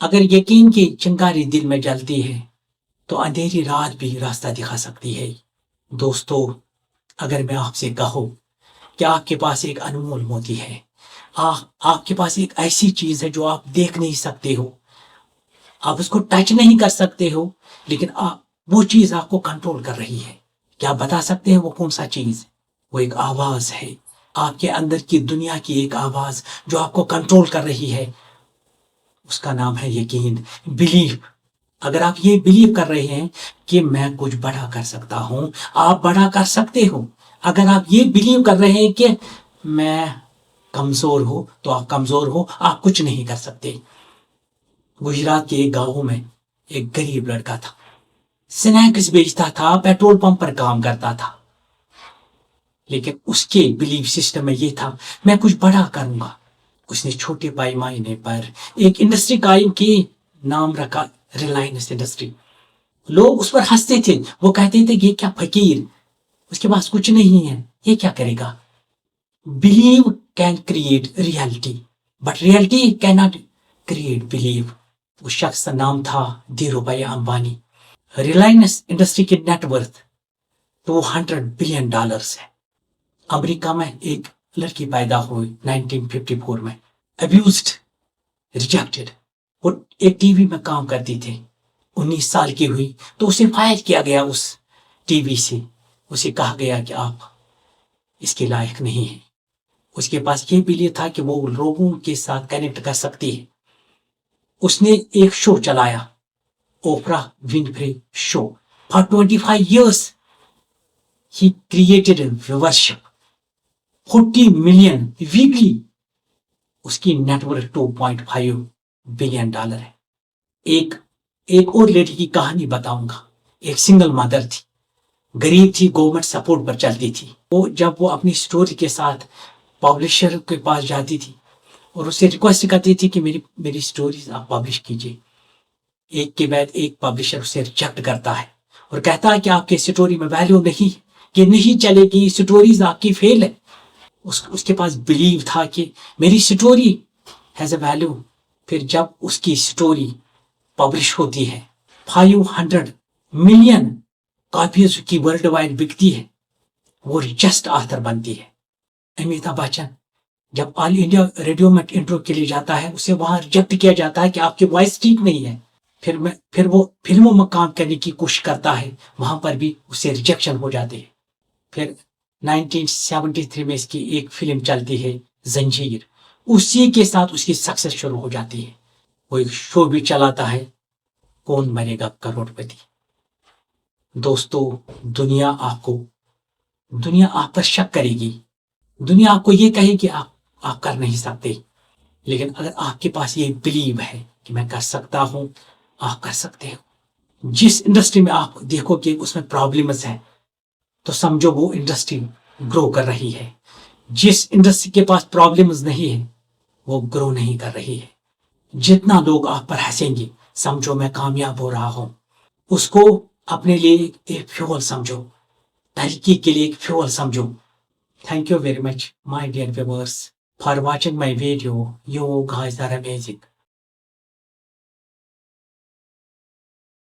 اگر یقین کی چنگاری دل میں جلتی ہے تو اندھیری رات بھی راستہ دکھا سکتی ہے۔ دوستو، اگر میں آپ سے کہوں کہ آپ کے پاس ایک انمول موتی ہے، آپ کے پاس ایک ایسی چیز ہے جو آپ دیکھ نہیں سکتے ہو، آپ اس کو ٹچ نہیں کر سکتے ہو، لیکن وہ چیز آپ کو کنٹرول کر رہی ہے، کیا بتا سکتے ہیں وہ کون سا چیز؟ وہ ایک آواز ہے، آپ کے اندر کی دنیا کی ایک آواز جو آپ کو کنٹرول کر رہی ہے، اس کا نام ہے یقین، بلیف۔ اگر آپ یہ بلیو کر رہے ہیں کہ میں کچھ بڑا کر سکتا ہوں، آپ بڑا کر سکتے ہو۔ اگر آپ یہ بلیو کر رہے ہیں کہ میں کمزور ہوں تو آپ کمزور ہو، آپ کچھ نہیں کر سکتے۔ گجرات کے ایک گاؤں میں ایک غریب لڑکا تھا، سنیکس بیچتا تھا، پیٹرول پمپ پر کام کرتا تھا، لیکن اس کے بلیف سسٹم میں یہ تھا میں کچھ بڑا کروں گا۔ اس نے چھوٹے پیمانے پر ایک انڈسٹری قائم کی، نام رکھا ریلائنس انڈسٹری۔ لوگ اس پر ہنستے تھے، وہ کہتے تھے یہ کیا فقیر، اس کے پاس کچھ نہیں ہے، یہ کیا کرے گا؟ Believe can create reality but reality can not create believe. اس شخص کا نام تھا Dhirubhai Ambani. Reliance industry کی نیٹ ورتھ $200 بلین ہے۔ امریکہ میں ایک لڑکی پیدا ہوئی 1954 میں، ابیوزڈ، ریجیکٹڈ، وہ ایک ٹی وی میں کام کرتی تھی، 19 سال کی ہوئی تو اسے فائر کیا گیا اس ٹی وی سے۔ اسے کہا گیا کہ آپ اس کے لائق نہیں ہیں۔ اس کے پاس یہ بلیو تھا کہ وہ لوگوں کے ساتھ کنیکٹ کر سکتی ہے۔ اس نے ایک شو چلایا، Oprah Winfrey show. For 25 years he created viewership 40 million weekly۔ اس کی نیٹ ورتھ $2.5 بلین ہے۔ ایک اور لیڈی کی کہانی بتاؤں گا۔ ایک سنگل مدر تھی، غریب تھی، گورنمنٹ سپورٹ پر چلتی تھی۔ جب وہ اپنی سٹوری کے ساتھ پبلشر کے پاس جاتی تھی اور اسے ریکویسٹ کرتی تھی کہ میری سٹوریز آپ پبلش کیجیے، ایک کے بعد ایک پبلشر اسے ریجیکٹ کرتا ہے اور کہتا ہے کہ آپ کے سٹوری میں ویلیو نہیں، یہ نہیں چلے گی، سٹوریز آپ کی فیل ہے۔ اس کے پاس بلیو تھا کہ میری سٹوری ہیز اے ویلیو۔ پھر جب اس کی سٹوری پبلش ہوتی ہے، 500 ملین کاپیز کی ورلڈ وائڈ بکتی ہے، وہ ریچسٹ آتھر بنتی ہے۔ امیتابھ بچن جب آل انڈیا ریڈیو میں انٹرو کے لیے جاتا ہے، اسے وہاں ریجیکٹ کیا جاتا ہے کہ آپ کی وائس ٹھیک نہیں ہے۔ پھر وہ فلموں میں کام کرنے کی کوشش کرتا ہے، وہاں پر بھی اسے ریجیکشن ہو جاتے ہیں۔ پھر 1973 میں اس کی ایک فلم چلتی ہے زنجیر، اسی کے ساتھ اس کی سکسیس شروع ہو جاتی ہے۔ وہ ایک شو بھی چلاتا ہے، کون بنے گا کروڑ پتی۔ دوستو، دنیا آپ پر شک کرے گی، دنیا آپ کو یہ کہے کہ آپ کر نہیں سکتے، لیکن اگر آپ کے پاس یہ بلیو ہے کہ میں کر سکتا ہوں، آپ کر سکتے ہو۔ جس انڈسٹری میں آپ دیکھو کہ اس میں پرابلمز ہیں تو سمجھو وہ انڈسٹری گرو کر رہی ہے۔ جس انڈسٹری کے پاس پرابلمز نہیں ہے وہ گرو نہیں کر رہی ہے۔ جتنا لوگ آپ پر ہنسیں گے سمجھو میں کامیاب ہو رہا ہوں، اس کو اپنے لیے ایک فیول سمجھو، تحقیق کے لیے ایک فیول سمجھو۔ Thank you very much, my dear viewers, for watching my video. You guys are amazing.